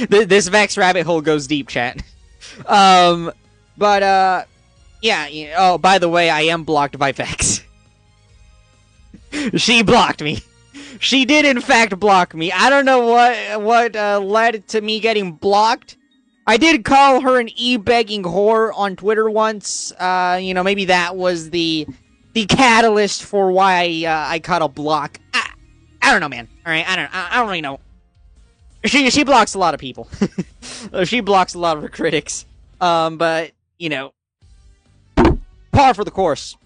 This Vex rabbit hole goes deep, chat. Yeah. Oh, by the way, I am blocked by Vex. She blocked me. She did, in fact, block me. I don't know what led to me getting blocked. I did call her an e-begging whore on Twitter once. Maybe that was the catalyst for why I caught a block. I don't know, man. All right, I don't really know. She blocks a lot of people. She blocks a lot of her critics. But par for the course.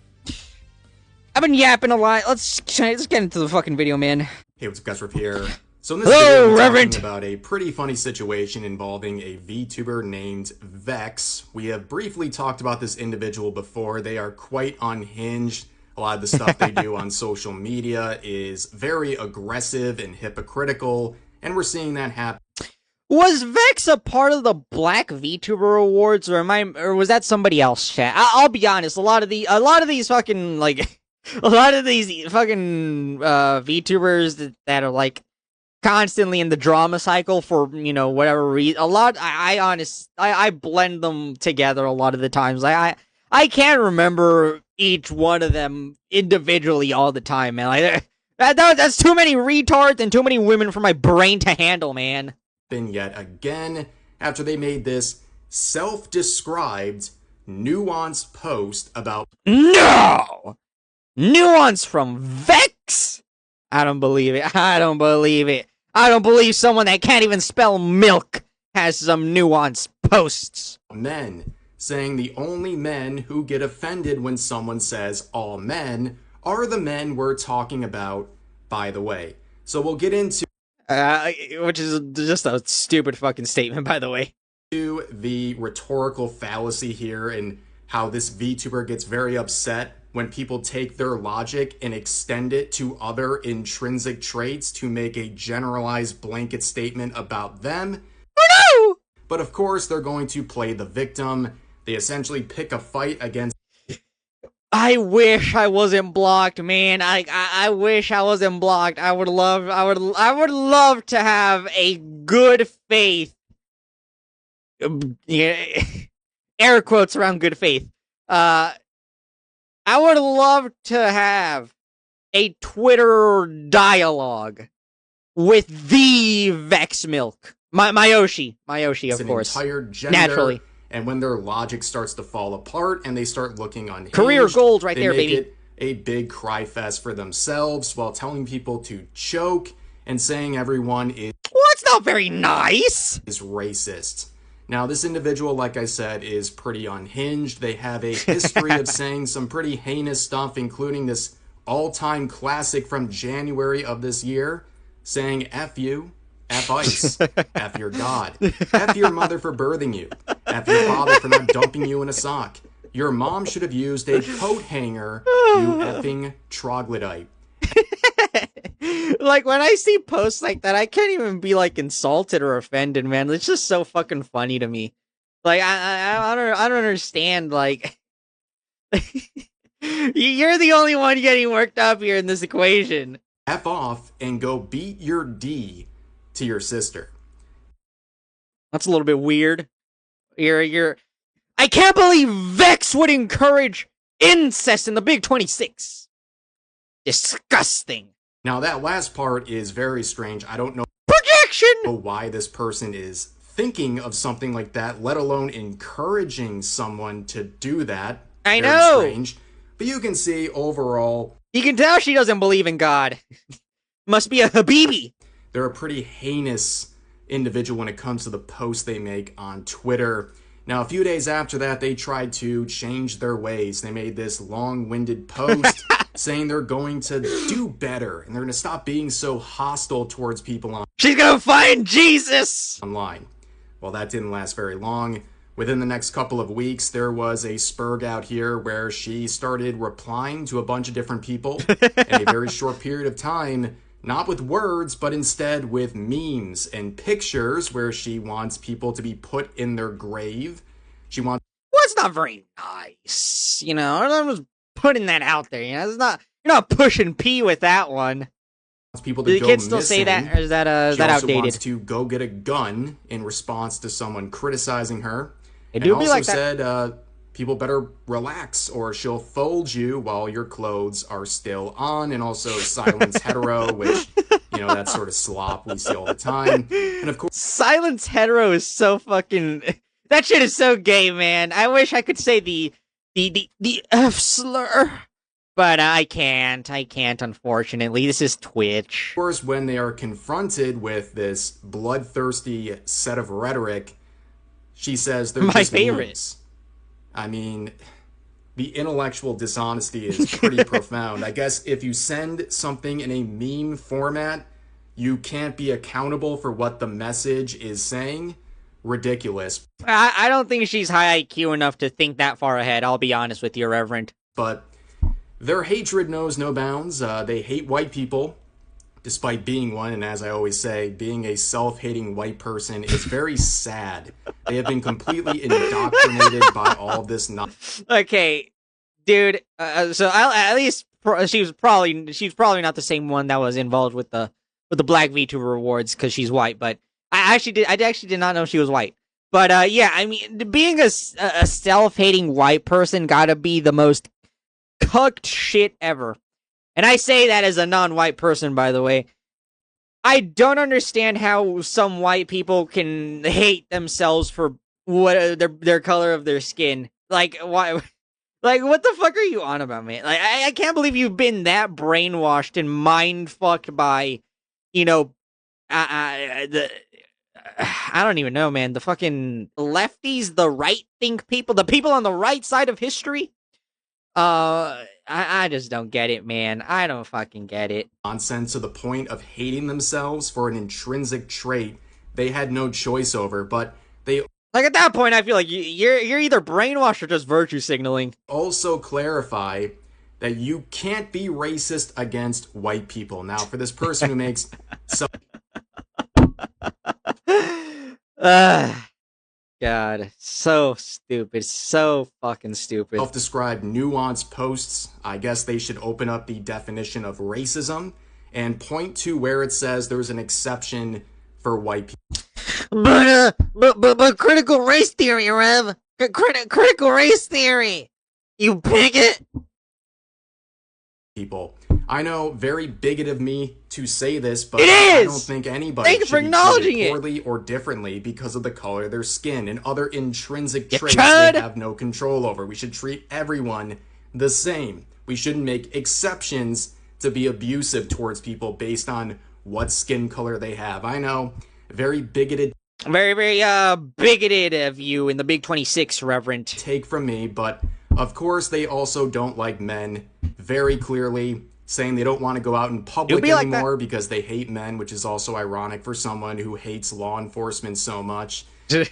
I've been yapping a lot. Let's get into the fucking video, man. Hey, what's up, guys? Riff here. So in this video, we're talking about a pretty funny situation involving a VTuber named Vex. We have briefly talked about this individual before. They are quite unhinged. A lot of the stuff they do on social media is very aggressive and hypocritical, and we're seeing that happen. Was Vex a part of the Black VTuber Awards, or was that somebody else, chat? I'll be honest. A lot of these fucking VTubers that are like constantly in the drama cycle for whatever reason. I blend them together a lot of the times. I can't remember each one of them individually all the time, man. Like that's too many retards and too many women for my brain to handle, man. Yet again, after they made this self-described nuanced post about nuance from Vex. I don't believe it. I don't believe someone that can't even spell milk has some nuanced posts. Men, saying the only men who get offended when someone says all men are the men we're talking about, by the way. So we'll get into which is just a stupid fucking statement, by the way. To the rhetorical fallacy here and how this VTuber gets very upset when people take their logic and extend it to other intrinsic traits to make a generalized blanket statement about them. Oh no! But of course, they're going to play the victim. They essentially pick a fight against... I wish I wasn't blocked, man. I wish I wasn't blocked. I would love to have a good faith. Air quotes around good faith. I would love to have a Twitter dialogue with the Vex Milk. Mayoshi, of course. Entire gender, naturally. And when their logic starts to fall apart and they start looking unhinged, career gold right there, baby. They make it a big cry fest for themselves while telling people to choke and saying everyone is... Well, that's not very nice. ...is racist. Now, this individual, like I said, is pretty unhinged. They have a history of saying some pretty heinous stuff, including this all-time classic from January of this year, saying F you, F ICE, F your God, F your mother for birthing you, F your father for not dumping you in a sock. Your mom should have used a coat hanger, you effing troglodyte. Like, when I see posts like that, I can't even be, like, insulted or offended, man. It's just so fucking funny to me. Like, I don't understand, like... You're the only one getting worked up here in this equation. F off and go beat your D to your sister. That's a little bit weird. I can't believe Vex would encourage incest in the Big 26. Disgusting. Now, that last part is very strange. I don't know why this person is thinking of something like that, let alone encouraging someone to do that. I know. Strange. But you can see overall... You can tell she doesn't believe in God. Must be a Habibi. They're a pretty heinous individual when it comes to the posts they make on Twitter. Now, a few days after that, they tried to change their ways. They made this long-winded post saying they're going to do better and they're going to stop being so hostile towards people She's going to find Jesus! Online. Well, that didn't last very long. Within the next couple of weeks, there was a spurg out here where she started replying to a bunch of different people in a very short period of time, not with words, but instead with memes and pictures where she wants people to be put in their grave. She wants... Well, it's not very nice, I'm just putting that out there, it's not... You're not pushing P with that one. people Do to the go kids still missing. say that, or is that She that also outdated? wants to go get a gun in response to someone criticizing her. It And do be also like that. said people better relax or she'll fold you while your clothes are still on. And also silence hetero, which, that sort of slop we see all the time. And of course, Silence hetero is so fucking. That shit is so gay, man. I wish I could say the F slur, but I can't. I can't. Unfortunately, this is Twitch. when they are confronted with this bloodthirsty set of rhetoric, she says they're My just favorite. memes. I mean, the intellectual dishonesty is pretty profound. I guess if you send something in a meme format, you can't be accountable for what the message is saying. Ridiculous. I don't think she's high IQ enough to think that far ahead. I'll be honest with you, Reverend. But their hatred knows no bounds. They hate white people, despite being one. And as I always say, being a self-hating white person is very sad. They have been completely indoctrinated by all this nonsense. Okay, dude. So at least she's probably not the same one that was involved with the Black VTuber Awards because she's white. But I actually did not know she was white. But yeah, I mean, being a self-hating white person gotta be the most cucked shit ever. And I say that as a non-white person, by the way. I don't understand how some white people can hate themselves for what their color of their skin. Like, why? Like, what the fuck are you on about, man? Like, I can't believe you've been that brainwashed and mind fucked by, I don't even know, man. The fucking lefties, the right think people, the people on the right side of history. I just don't get it, man. I don't fucking get it. Nonsense to the point of hating themselves for an intrinsic trait they had no choice over, but they Like, at that point, I feel like you're either brainwashed or just virtue signaling. also clarify that you can't be racist against white people. Now, for this person who makes God, so stupid, so fucking stupid. self-described nuanced posts, I guess they should open up the definition of racism and point to where it says there's an exception for white people. But critical race theory, Rev. Critical race theory. You bigot. I know, very bigoted of me to say this, but It I is! don't think anybody Thank you should for be acknowledging treated it. poorly or differently because of the color of their skin and other intrinsic You traits chud! they have no control over. We should treat everyone the same. We shouldn't make exceptions to be abusive towards people based on what skin color they have. I know, very bigoted Very, very bigoted of you in the Big 26, Reverend. take from me, but of course they also don't like men, very clearly saying they don't want to go out in public be like anymore because they hate men, which is also ironic for someone who hates law enforcement so much.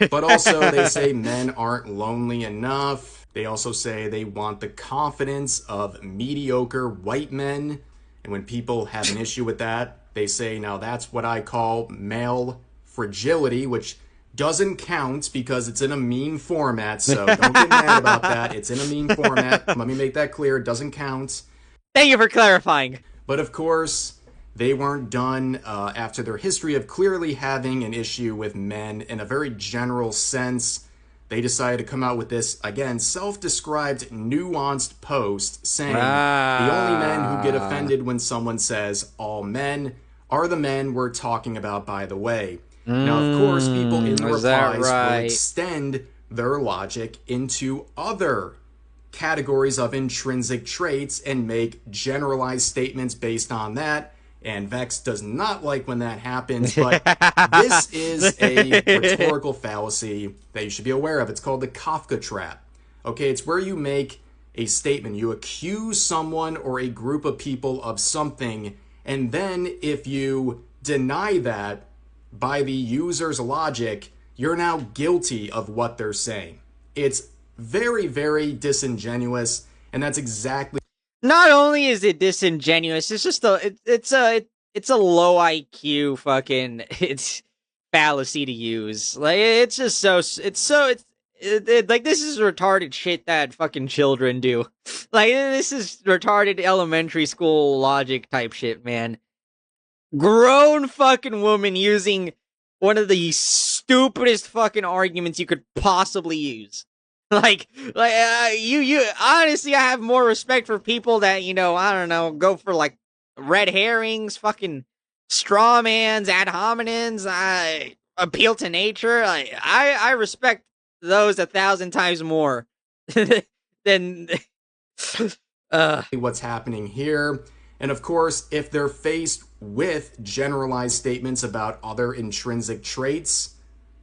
But also they say men aren't lonely enough. They also say they want the confidence of mediocre white men. And when people have an issue with that, they say, now that's what I call male fragility, which doesn't count because it's in a meme format. So don't get mad about that. It's in a meme format. Let me make that clear. It doesn't count. Thank you for clarifying. But of course, they weren't done after their history of clearly having an issue with men in a very general sense. They decided to come out with this, again, self-described nuanced post saying the only men who get offended when someone says all men are the men we're talking about, by the way. Now, of course, people in the is that replies right? will extend their logic into other categories of intrinsic traits and make generalized statements based on that. And Vex does not like when that happens, but this is a rhetorical fallacy that you should be aware of. It's called the Kafka trap. Okay, it's where you make a statement. You accuse someone or a group of people of something, and then if you deny that by the user's logic, you're now guilty of what they're saying. It's very, very disingenuous, and that's exactly. Not only is it disingenuous, it's just it's a low IQ fucking fallacy to use. Like, it's just like, this is retarded shit that fucking children do. Like, this is retarded elementary school logic type shit, man. Grown fucking woman using one of the stupidest fucking arguments you could possibly use. You honestly, I have more respect for people that, I don't know, go for like red herrings, fucking straw mans, ad hominems, appeal to nature. I respect those 1,000 times more than what's happening here. And of course, if they're faced with generalized statements about other intrinsic traits,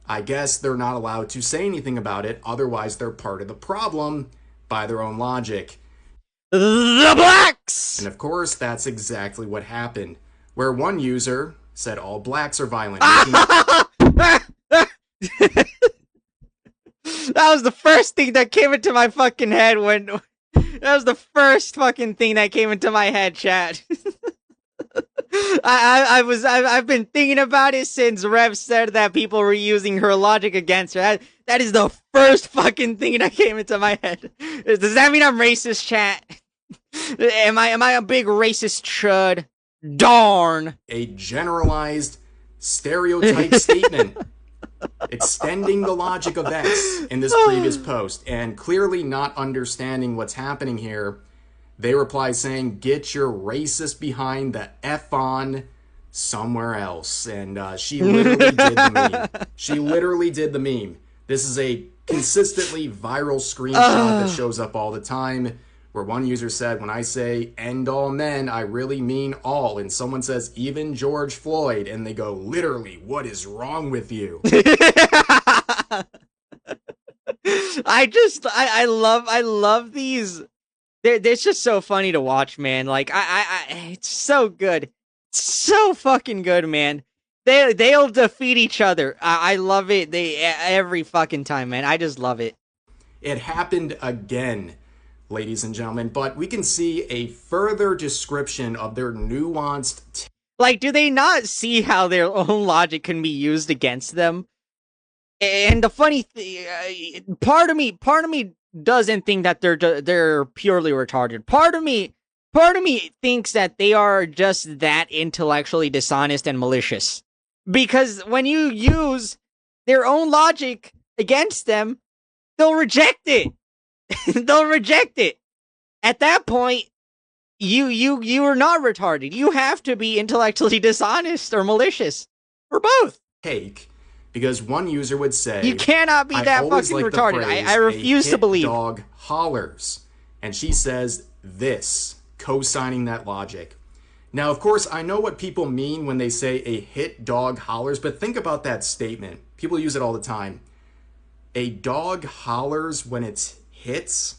I guess they're not allowed to say anything about it. Otherwise, they're part of the problem by their own logic. The blacks! And of course, that's exactly what happened. Where one user said all blacks are violent. That was the first thing that came into my fucking head when... That was the first fucking thing that came into my head, chat. I've been thinking about it since Rev said that people were using her logic against her. That is the first fucking thing that came into my head. Does that mean I'm racist, chat? Am I a big racist chud? Darn. A generalized stereotype statement. Extending the logic of X in this previous post and clearly not understanding what's happening here, they reply saying, "Get your racist behind the F on somewhere else." And she literally did the meme. She literally did the meme. This is a consistently viral screenshot that shows up all the time, where one user said, "When I say end all men, I really mean all." And someone says, "Even George Floyd." And they go, "Literally, what is wrong with you?" I love these. They're just so funny to watch, man. Like, it's so good. It's so fucking good, man. They'll defeat each other. I love it. Every fucking time, man. I just love it. It happened again, ladies and gentlemen, but we can see a further description of their nuanced... Like, do they not see how their own logic can be used against them? And the funny thing, part of me doesn't think that they're purely retarded. Part of me thinks that they are just that intellectually dishonest and malicious. Because when you use their own logic against them, they'll reject it. They'll reject it. At that point, you are not retarded. You have to be intellectually dishonest or malicious, or both. Take, because one user would say, "You cannot be that fucking retarded." I refuse to believe. Dog hollers, and she says this, co-signing that logic. Now, of course, I know what people mean when they say a hit dog hollers, but think about that statement. People use it all the time. A dog hollers when it hits.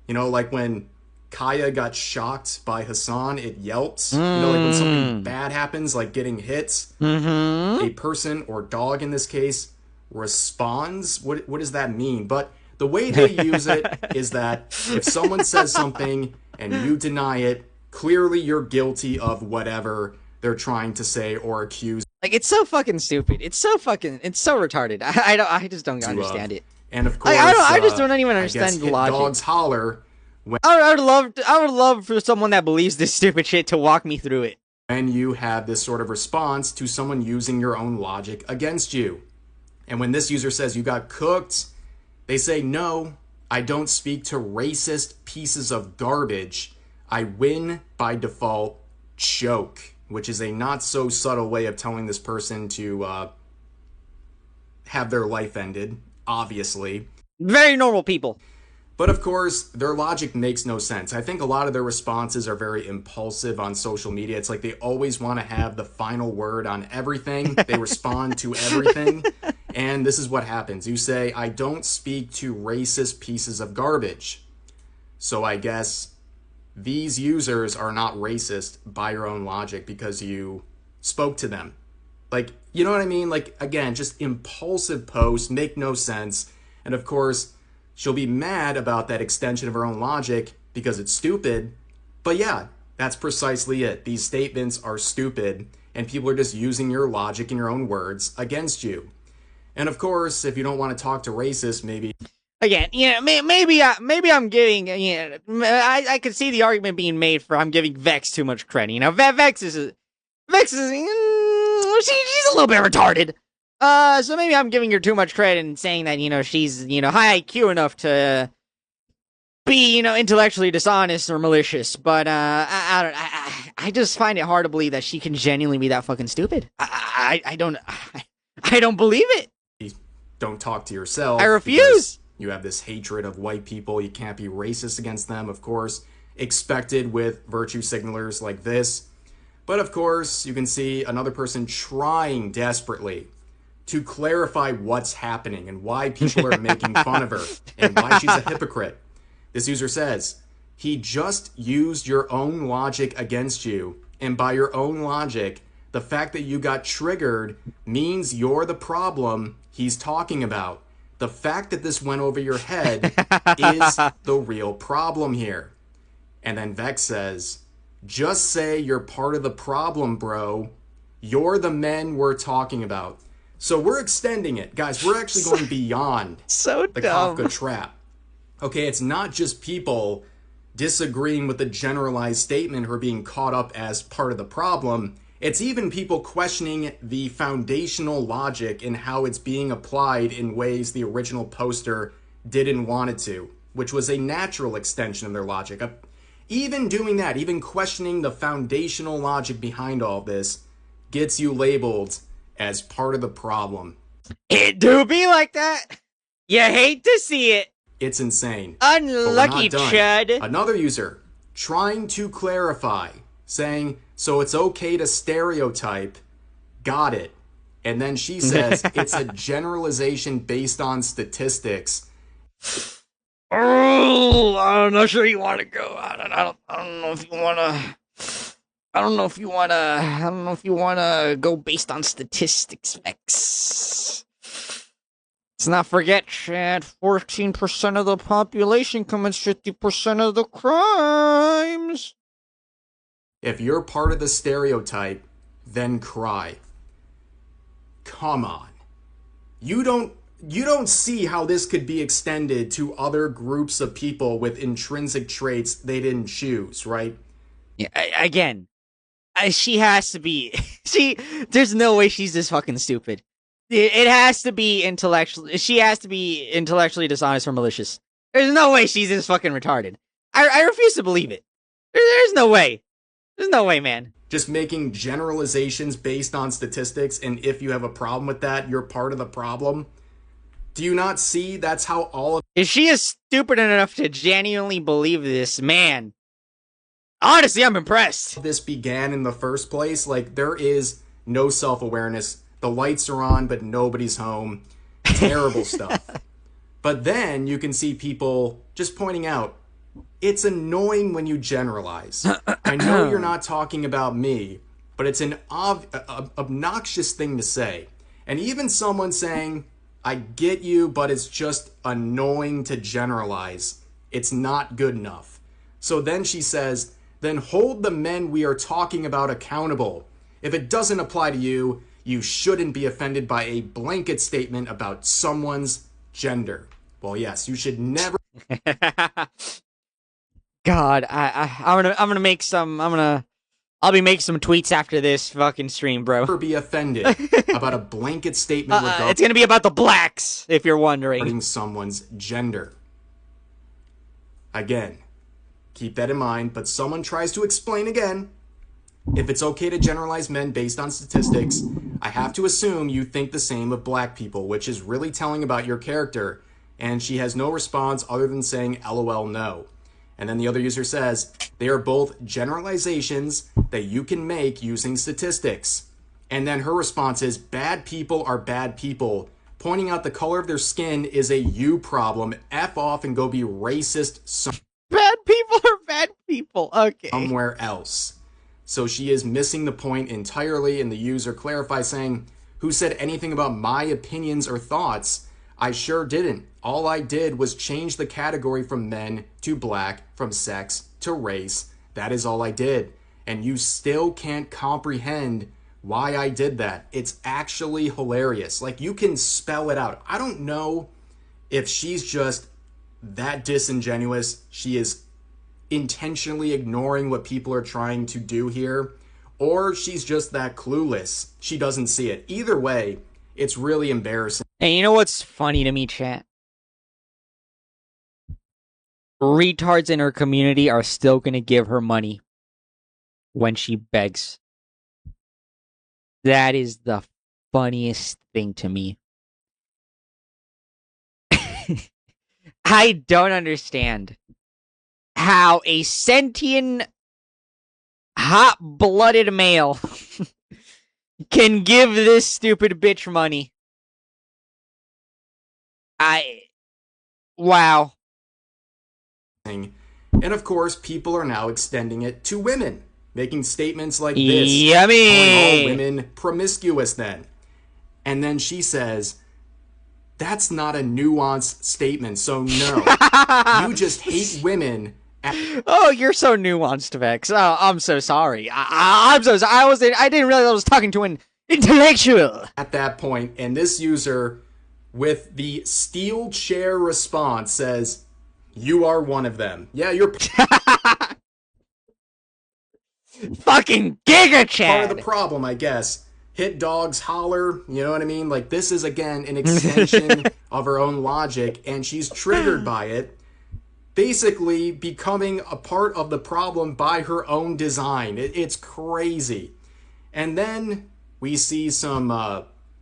You know, like when Kaya got shocked by Hassan, it yelps. You know, like when something bad happens, like getting hit, a person or dog in this case responds. What does that mean? But the way they use it is that if someone says something and you deny it, clearly you're guilty of whatever they're trying to say or accuse. Like, it's so fucking stupid. It's so retarded. I just don't understand it. And of course, I just don't even understand the logic. Dogs holler. I would love for someone that believes this stupid shit to walk me through it. And you have this sort of response to someone using your own logic against you. And when this user says you got cooked, they say, "No, I don't speak to racist pieces of garbage. I win by default, choke," which is a not so subtle way of telling this person to have their life ended, obviously. Very normal people. But of course, their logic makes no sense. I think a lot of their responses are very impulsive on social media. It's like they always want to have the final word on everything. They respond to everything. And this is what happens. You say, "I don't speak to racist pieces of garbage." So I guess these users are not racist by your own logic because you spoke to them. Like, you know what I mean? Like, again, just impulsive posts, make no sense. And of course, she'll be mad about that extension of her own logic because it's stupid. But yeah, that's precisely it. These statements are stupid, and people are just using your logic and your own words against you. And of course, if you don't want to talk to racists, maybe... Again, maybe I'm giving, I could see the argument being made for I'm giving Vex too much credit. You know, Vex is Vex is she's a little bit retarded. So maybe I'm giving her too much credit and saying that she's high IQ enough to be intellectually dishonest or malicious. But I just find it hard to believe that she can genuinely be that fucking stupid. I don't believe it. Don't talk to yourself. I refuse. You have this hatred of white people. You can't be racist against them, of course. Expected with virtue signalers like this. But of course, you can see another person trying desperately to clarify what's happening and why people are making fun of her and why she's a hypocrite. This user says, he just used your own logic against you. And by your own logic, the fact that you got triggered means you're the problem he's talking about. The fact that this went over your head is the real problem here. And then Vex says, just say you're part of the problem, bro. You're the men we're talking about. So we're extending it. Guys, we're actually going beyond so the dumb. Kafka trap. Okay, it's not just people disagreeing with the generalized statement who are being caught up as part of the problem. It's even people questioning the foundational logic and how it's being applied in ways the original poster didn't want it to, which was a natural extension of their logic. Even doing that, even questioning the foundational logic behind all this, gets you labeled as part of the problem. It do be like that. You hate to see it. It's insane. Unlucky chud. Another user trying to clarify, saying, so it's okay to stereotype. Got it. And then she says it's a generalization based on statistics. Oh, I'm not sure you want to go. I don't know if you want to. I don't know if you want to go based on statistics, Vex. Let's not forget, Chad, 14% of the population commits 50% of the crimes. If you're part of the stereotype, then cry. Come on. You don't see how this could be extended to other groups of people with intrinsic traits they didn't choose, right? Yeah, again, she has to be. There's no way she's this fucking stupid. It has to be intellectually. She has to be intellectually dishonest or malicious. There's no way she's this fucking retarded. I refuse to believe it. There's no way. There's no way, man. Just making generalizations based on statistics, and if you have a problem with that, you're part of the problem. Do you not see that's how all of... If she is stupid enough to genuinely believe this, man, honestly, I'm impressed. This began in the first place. Like, there is no self-awareness. The lights are on, but nobody's home. Terrible stuff. But then you can see people just pointing out, it's annoying when you generalize. I know you're not talking about me, but it's an obnoxious thing to say. And even someone saying, I get you, but it's just annoying to generalize. It's not good enough. So then she says, then hold the men we are talking about accountable. If it doesn't apply to you, you shouldn't be offended by a blanket statement about someone's gender. Well, yes, you should never... God, I'll be making some tweets after this fucking stream, bro. Be offended about a blanket statement it's gonna be about the blacks, if you're wondering. Regarding someone's gender. Again, keep that in mind, but someone tries to explain again. If it's okay to generalize men based on statistics, I have to assume you think the same of black people, which is really telling about your character. And she has no response other than saying LOL no. And then the other user says, they are both generalizations that you can make using statistics. And then her response is, bad people are bad people. Pointing out the color of their skin is a you problem. F off and go be racist bad people are bad people. Okay. Somewhere else. So she is missing the point entirely, and the user clarifies saying, who said anything about my opinions or thoughts? I sure didn't. All I did was change the category from men to black, from sex to race. That is all I did. And you still can't comprehend why I did that. It's actually hilarious. Like, you can spell it out. I don't know if she's just that disingenuous. She is intentionally ignoring what people are trying to do here, or she's just that clueless. She doesn't see it. Either way, it's really embarrassing. And you know what's funny to me, chat? Retards in her community are still gonna give her money when she begs. That is the funniest thing to me. I don't understand how a sentient, hot-blooded male can give this stupid bitch money. Wow. And of course, people are now extending it to women, making statements like this. Yummy! Calling all women promiscuous then. And then she says, that's not a nuanced statement, so no. You just hate women. Oh, you're so nuanced, Vex. Oh, I'm so sorry. I'm so sorry. I didn't realize I was talking to an intellectual. At that point, and this user, with the steel chair response, says, you are one of them. Yeah, you're fucking Giga Chad. Part of the problem, I guess. Hit dogs holler, you know what I mean? Like, this is, again, an extension of her own logic, and she's triggered by it, basically becoming a part of the problem by her own design. It's crazy. And then we see some,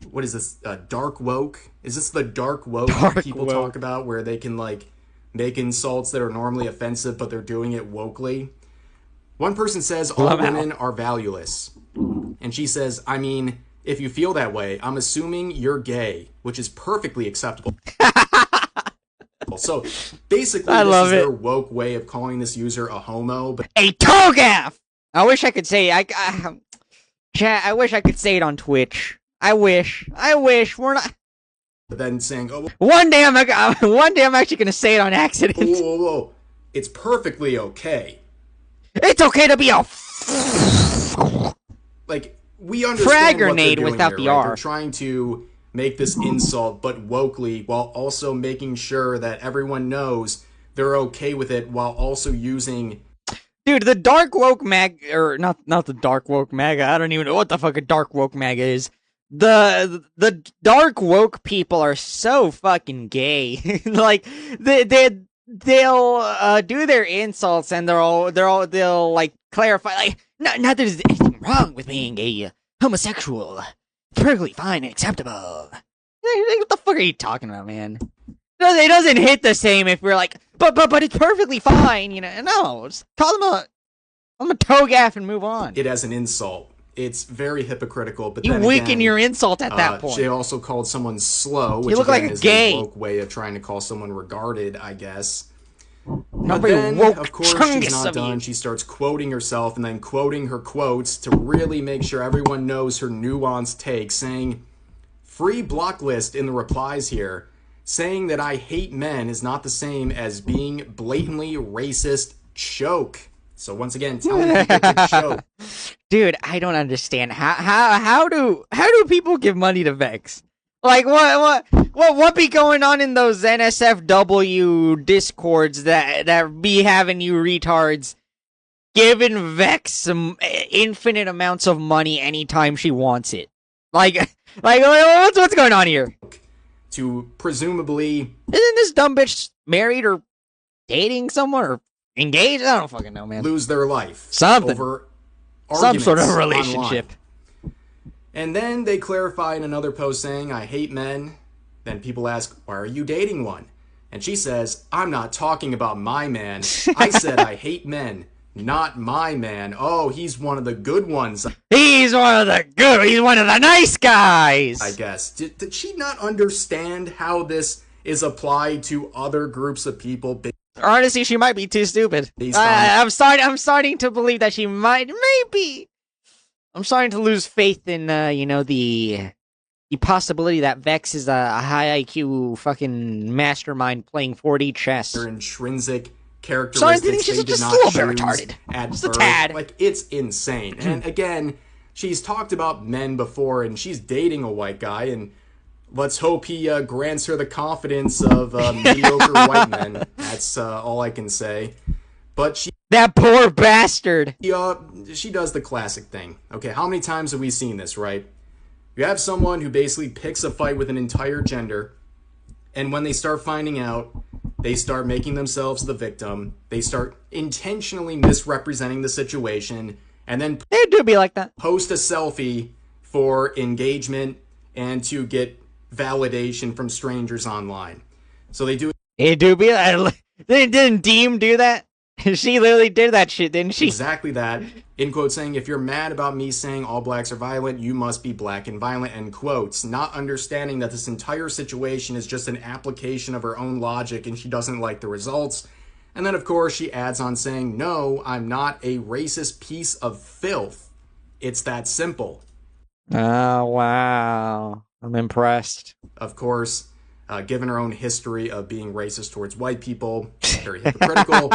what is this, dark woke? Is this the dark woke people talk about, where they can, like, make insults that are normally offensive, but they're doing it wokely? One person says, all women are valueless. And she says, I mean, if you feel that way, I'm assuming you're gay, which is perfectly acceptable. So basically, this is their woke way of calling this user a homo. But a TOGAF! I wish I could say chat, I wish I could say it on Twitch. I wish. We're not. But then saying, oh, one day I'm actually gonna say it on accident. Whoa. It's perfectly okay. It's okay to be a like, we understand frag what they're doing without here, the right? R. They're trying to make this insult, but wokely, while also making sure that everyone knows they're okay with it, while also using. Dude, the dark woke mag, or not the dark woke MAGA. I don't even know what the fuck a dark woke MAGA is. The dark woke people are so fucking gay. Like they'll do their insults and they'll like clarify, like, not that there's anything wrong with being a homosexual. It's perfectly fine and acceptable. What the fuck are you talking about, man? No, it doesn't hit the same if we're like, but it's perfectly fine, you know. No, just call them a TOGAF and move on. It as an insult. It's very hypocritical, but you then weaken again, your insult at that point. She also called someone slow, which you look again like a is gay. a woke way of trying to call someone regarded, I guess. But then, woke of course, she's not done. She starts quoting herself and then quoting her quotes to really make sure everyone knows her nuanced take, saying, free block list in the replies here, saying that I hate men is not the same as being blatantly racist. Choke. So once again, telling people to choke. Dude, I don't understand. How do people give money to Vex? Like, what be going on in those NSFW discords that be having you retards giving Vex some infinite amounts of money anytime she wants it? Like what's going on here? To presumably, isn't this dumb bitch married or dating someone or engaged? I don't fucking know, man. Lose their life. Something. Over some sort of relationship. Online. And then they clarify in another post saying, I hate men. Then people ask, why are you dating one? And she says, I'm not talking about my man. I said I hate men, not my man. Oh, he's one of the good ones. He's one of the nice guys. I guess. Did she not understand how this is applied to other groups of people? Honestly, she might be too stupid. I'm starting to believe that she maybe. I'm starting to lose faith in, the possibility that Vex is a high IQ fucking mastermind playing 4D chess. Their intrinsic characteristics. So I think she's just a little bit retarded. Just a tad. Like, it's insane. And again, she's talked about men before, and she's dating a white guy, and let's hope he grants her the confidence of mediocre white men. That's all I can say. But That poor bastard. She does the classic thing. Okay, how many times have we seen this, right? You have someone who basically picks a fight with an entire gender, and when they start finding out, they start making themselves the victim. They start intentionally misrepresenting the situation, and then They do be like that. post a selfie for engagement and to get validation from strangers online. So they do They do be like. Didn't Deem do that? She literally did that shit, didn't she? exactly that, in quote, saying, if you're mad about me saying all blacks are violent, you must be black and violent, end quotes, not understanding that this entire situation is just an application of her own logic and she doesn't like the results. And then, of course, she adds on saying, no, I'm not a racist piece of filth. It's that simple. Oh, wow. I'm impressed. Of course, given her own history of being racist towards white people, very hypocritical.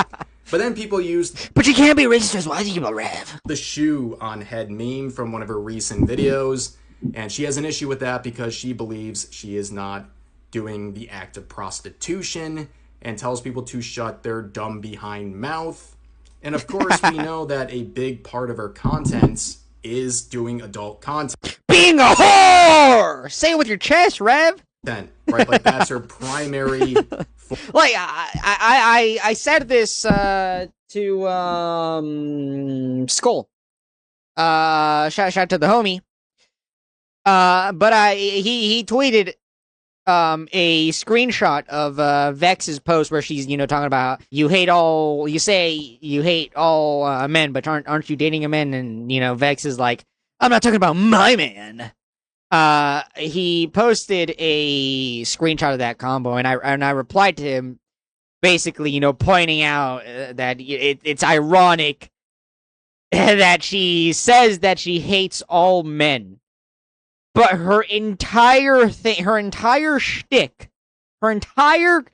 But then people used But you can't be racist towards white people, Rev. the shoe on head meme from one of her recent videos, and she has an issue with that because she believes she is not doing the act of prostitution and tells people to shut their dumb behind mouth. And of course, we know that a big part of her content is doing adult content. Being a whore! Say it with your chest, Rev. Right? Like that's her primary. Like I said this to Skull. Shout out to the homie. But he tweeted a screenshot of Vex's post where she's talking about you hate all men, but aren't you dating a man? And Vex is like, I'm not talking about my man. He posted a screenshot of that combo, and I replied to him, basically, pointing out that it's ironic that she says that she hates all men, but her entire shtick, her entire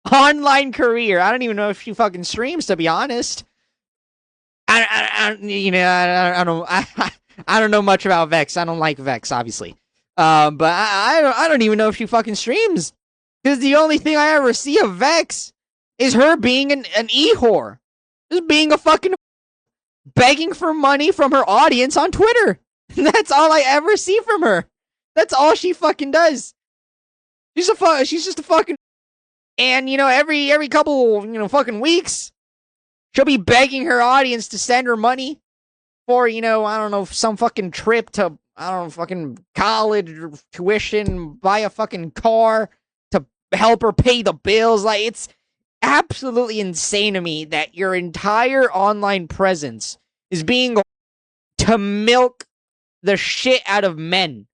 online career, I don't even know if she fucking streams, to be honest. I don't know much about Vex. I don't like Vex, obviously. But I don't even know if she fucking streams, because the only thing I ever see of Vex is her being an e-whore, just being a fucking begging for money from her audience on Twitter. That's all I ever see from her. That's all she fucking does. She's just a fucking, and every couple fucking weeks, she'll be begging her audience to send her money for I don't know, some fucking trip to, I don't know, fucking college or tuition, buy a fucking car to help her pay the bills. Like, it's absolutely insane to me that your entire online presence is being to milk the shit out of men.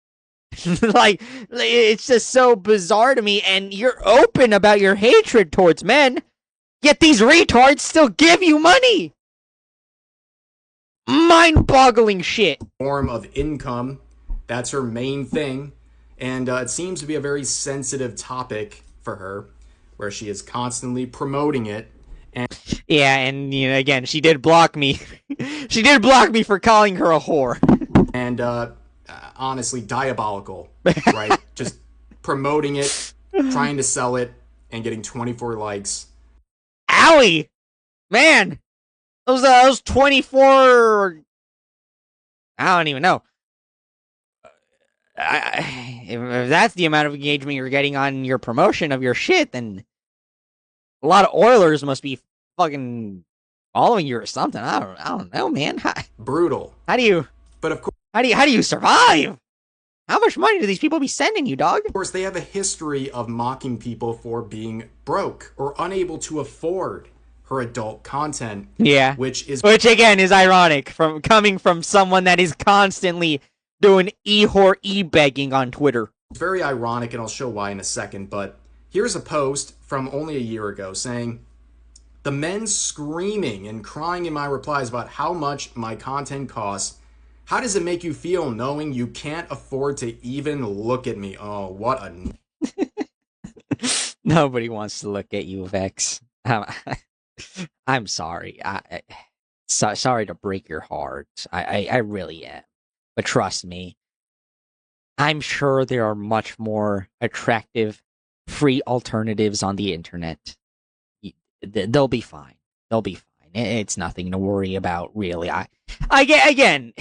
Like, it's just so bizarre to me, and you're open about your hatred towards men, yet these retards still give you money. Mind-boggling shit. Form of income. That's her main thing. And it seems to be a very sensitive topic for her, where she is constantly promoting it. And yeah, and again, she did block me. She did block me for calling her a whore. And honestly, diabolical, right? Just promoting it, trying to sell it, and getting 24 likes. Owie! Man! Those 24... I don't even know. If that's the amount of engagement you're getting on your promotion of your shit, then a lot of Oilers must be fucking following you or something. I don't know, man. Brutal. How do you... But of course... How do you survive? How much money do these people be sending you, dog? Of course, they have a history of mocking people for being broke or unable to afford her adult content. Yeah. Which again is ironic coming from someone that is constantly doing e-whore e-begging on Twitter. It's very ironic, and I'll show why in a second, but here's a post from only a year ago saying, the men screaming and crying in my replies about how much my content costs. How does it make you feel knowing you can't afford to even look at me? Oh, what a... Nobody wants to look at you, Vex. I'm sorry. Sorry to break your heart. I really am. But trust me, I'm sure there are much more attractive, free alternatives on the internet. They'll be fine. They'll be fine. It's nothing to worry about, really. I get again.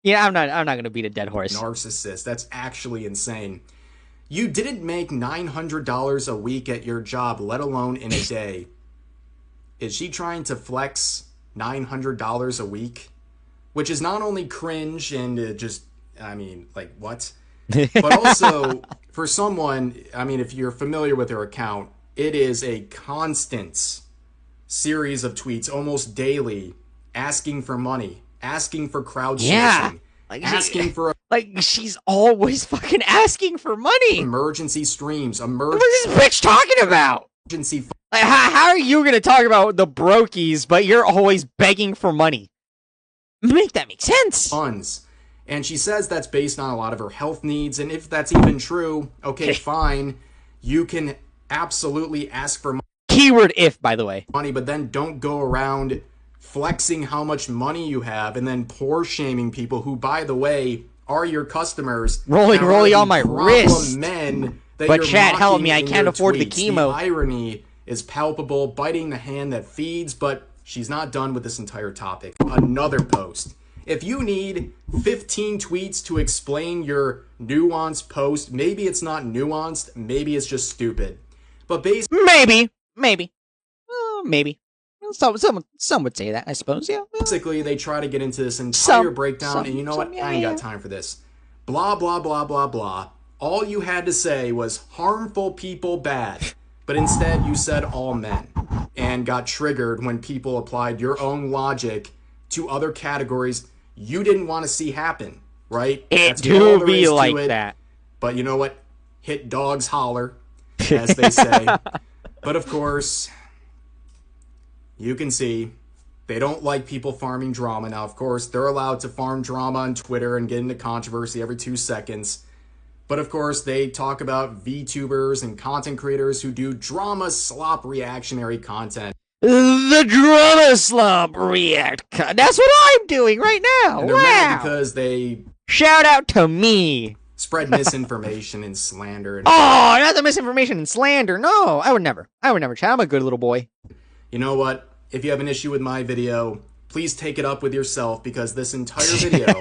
Yeah, I'm not going to beat a dead horse. Narcissist. That's actually insane. You didn't make $900 a week at your job, let alone in a day. Is she trying to flex $900 a week? Which is not only cringe and like, what? But also, for someone, if you're familiar with her account, it is a constant series of tweets, almost daily, asking for money, asking for crowdsourcing, asking for... she's always fucking asking for money! Emergency streams, What is this bitch talking about? Emergency... How are you going to talk about the brokies, but you're always begging for money? Make that make sense. Funds. And she says that's based on a lot of her health needs, and if that's even true, okay, fine. You can absolutely ask for money. Keyword if, by the way. Money, but then don't go around flexing how much money you have and then poor shaming people who, by the way, are your customers. Rolling on my wrist. Men that but you're chat, help mocking me, I in can't your afford the tweets. chemo. The irony is palpable, biting the hand that feeds, but she's not done with this entire topic. Another post. If you need 15 tweets to explain your nuanced post, maybe it's not nuanced, maybe it's just stupid. But maybe. Some would say that, I suppose, yeah. Basically, they try to get into this entire breakdown, and you know what? I ain't got time for this. Blah, blah, blah, blah, blah. All you had to say was harmful people bad, but instead you said all men, and got triggered when people applied your own logic to other categories you didn't want to see happen, right? It do be like that. But you know what? Hit dogs holler, as they say. But of course, you can see they don't like people farming drama. Now, of course, they're allowed to farm drama on Twitter and get into controversy every 2 seconds. But of course, they talk about VTubers and content creators who do drama slop reactionary content. The drama slop react. That's what I'm doing right now. And they're mad because they shout out to me. Spread misinformation and slander. And not the misinformation and slander. No, I would never. Chat. I'm a good little boy. You know what? If you have an issue with my video, please take it up with yourself, because this entire video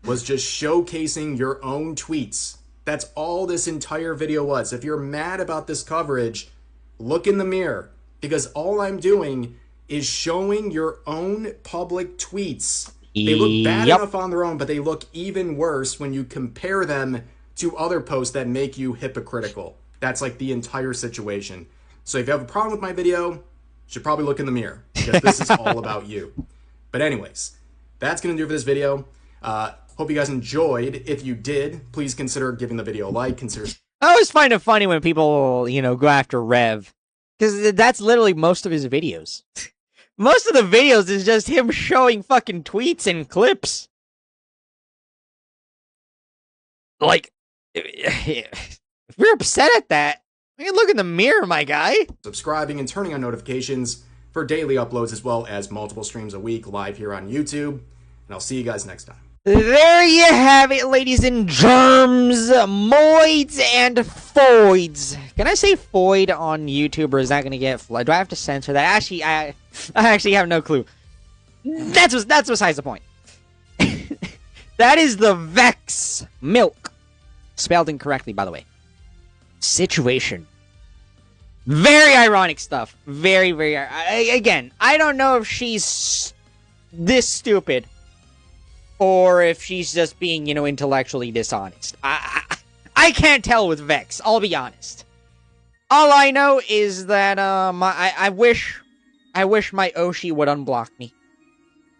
was just showcasing your own tweets. That's all this entire video was. If you're mad about this coverage, look in the mirror, because all I'm doing is showing your own public tweets. They look bad enough on their own, but they look even worse when you compare them to other posts that make you hypocritical. That's like the entire situation. So if you have a problem with my video, you should probably look in the mirror, because this is all about you. But anyways, that's going to do it for this video. Hope you guys enjoyed. If you did, please consider giving the video a like. I always find it funny when people, go after Rev, because that's literally most of his videos. Most of the videos is just him showing fucking tweets and clips. Like, if you're upset at that, you can look in the mirror, my guy. Subscribing and turning on notifications for daily uploads, as well as multiple streams a week live here on YouTube. And I'll see you guys next time. There you have it, ladies and germs, moids and foids. Can I say foid on YouTube, or is that going to get flooded? Do I have to censor that? Actually, I actually have no clue. That's besides the point. That is the Vex milk. Spelled incorrectly, by the way. Situation. Very ironic stuff. Very, very... Again, I don't know if she's this stupid, or if she's just being, intellectually dishonest. I can't tell with Vex, I'll be honest. All I know is that, I wish my Oshi would unblock me.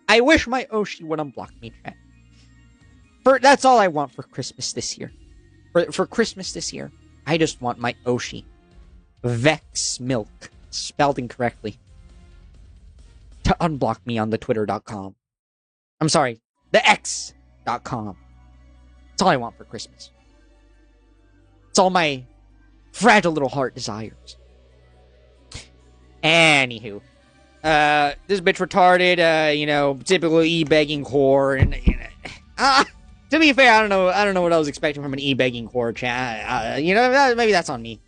I wish my Oshi would unblock me, chat. That's all I want for Christmas this year. For Christmas this year, I just want my Oshi. Vex milk, spelled incorrectly, to unblock me on the twitter.com. I'm sorry. The X.com. That's all I want for Christmas. It's all my fragile little heart desires. Anywho. This bitch retarded, typical e-begging whore, and, to be fair, I don't know what I was expecting from an e-begging whore chat. Maybe that's on me.